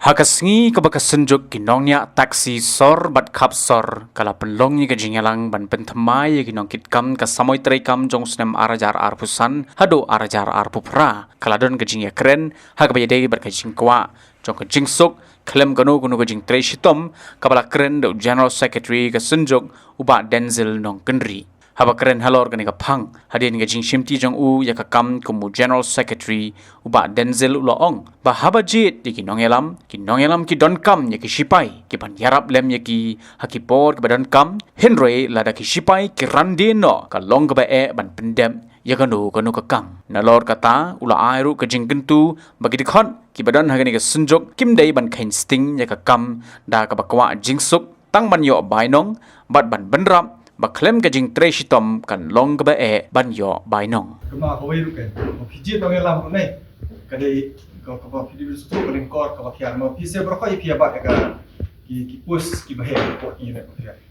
Hakasngi kabakasenjuk kinongnya taksi sor bat khap sor kala penlongnya kajingalang ban pentamai kinong kitkam kasamoy trekam jong snem arajar arpusan hado arajar arpupra kala don kajingya keren hakabayade bat kajing kwa jong kajing sok klem gano kajing treshitom kabala keren do General Secretary kasenjuk uba Denzel nong kendri haba keren halor gani kapang hadin gajing shimti jong u yakakam kumu General Secretary uba Denzel uloong ba haba jit di kinong elam ki don kam yaki shipai ki pan yarap lem yaki hakipor ki badan kam henry lada ki shipai ki randino ka long ka bae ban pendem yakanu kanu ka kam nalor kata ula airu kajing gentu bagi dikhon ki badan hagani ka senjok kim dei ban kain sting yakakam da ka bakwa jingsuk tang ban yo bainong bat ban benrap baklem kajing treshitom kan long ba e banyo bainong kema ko wiru ke piji tong elam ko nei kadai ko piji su ko len kor ko khiar ma pise bro ko ipia ba ka ki pus ki bahe ko ki ne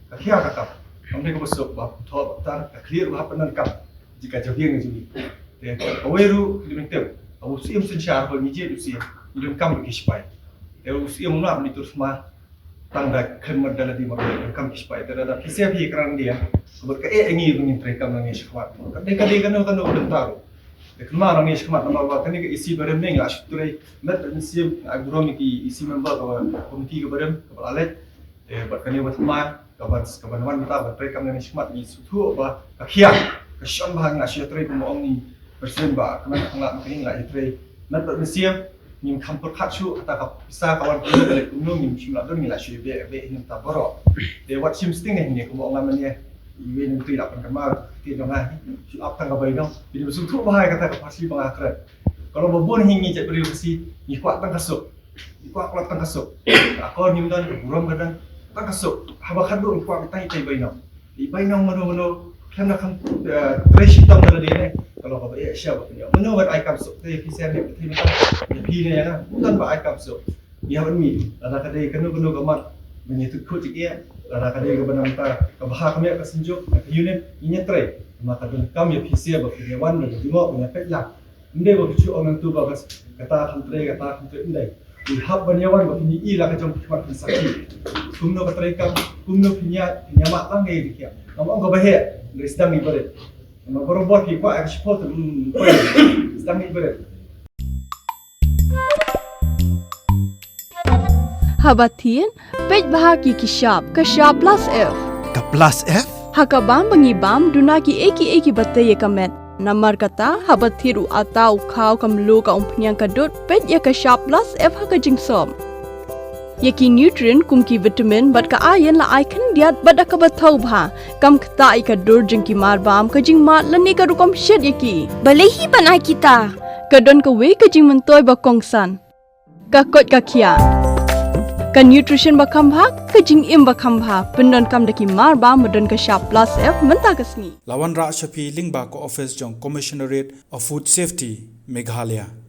ka khiar ka tap हमने को बस थो तार क्लियर वहां पर नन का jika jauhin ni te ko wiru limite au sim sin char ko ni je du si ni kam ki spai te u sim na ni tur sma tanda khemar dala di ma kam ki spai te da pise phi kran dia ko ka e ngi ni tre kam ngi shwa ka de kan no taru de kma ngi shwa na ma ka ni ka isi barem ne ngash turai met ni sim agromi ki isi member ko komiti ko barem ko alet te bat kan ni wat ma ka ban wan ta ba tre kam ngi shwa ni su thu ba ka khia ka shon ba nga shi tre mo ong ni persen ba kana ngla ma ni la tre met ni sim nim kam por khachu ta ka sa ka wan ko le ku no nim shim la don ni la shi be nim ta boro de wat sim sting ni ko mo ngam ni we nim tri la pan ka ma ti no nga shi ap tang ka bai no bi su thu ba hai ka ta ka pasi ba kre kalau bo bon hingi je beri si ni kwa tang ka so ni kwa tang ka so akor nim don burom ka dan tang ka so haba khan do ni kwa tai tai bai no di bai no mo kan nak treshi tong dala dia kalau kau bayar siapa punya mana buat ikan sup tu efisien ni betul betul pilih ya bukan buat ikan sup dia bermi ada kadai kanu gamat menyetu kau ciknya ada kadai ke benang tar ke bahar kami akan senjuk ke unit ini tre maka tu kami efisien berpikir wan dan cuma punya peklah inde bercuci orang tu bagus kata tre inde di hab banyawan berpikir ilah kejam cepat sakit kumno berterikat kumno punya mak tanggai dia ngomong kau bahaya sedang ibarat. Merubah kita ekspor sedang ibarat. Habatin, pej bahagi kishab plus F. Ka plus F? Hakabam bangibam dunaki eki batay kamet. Namar kata habathiru atau kau kamlu ka umpnyang kadut pej ya kishab plus F hakajingsom. Yaki nutrient kumki vitamin bat ka ayan la icon diat bat ka bathau bha kam khta ka dur jingki mar bam ka jing mat lani ka rukom shed yaki balehi banai kita ka don ka we ka jing mentoy ba kongsan ka kot ka khia ka nutrition ba kham bha ka jing im ba kham bha pendon kam daki mar bam modon ka sharp plus F menta kasni Lawan Ra Shafi Lingba ko office jong Commissionerate of Food Safety Meghalaya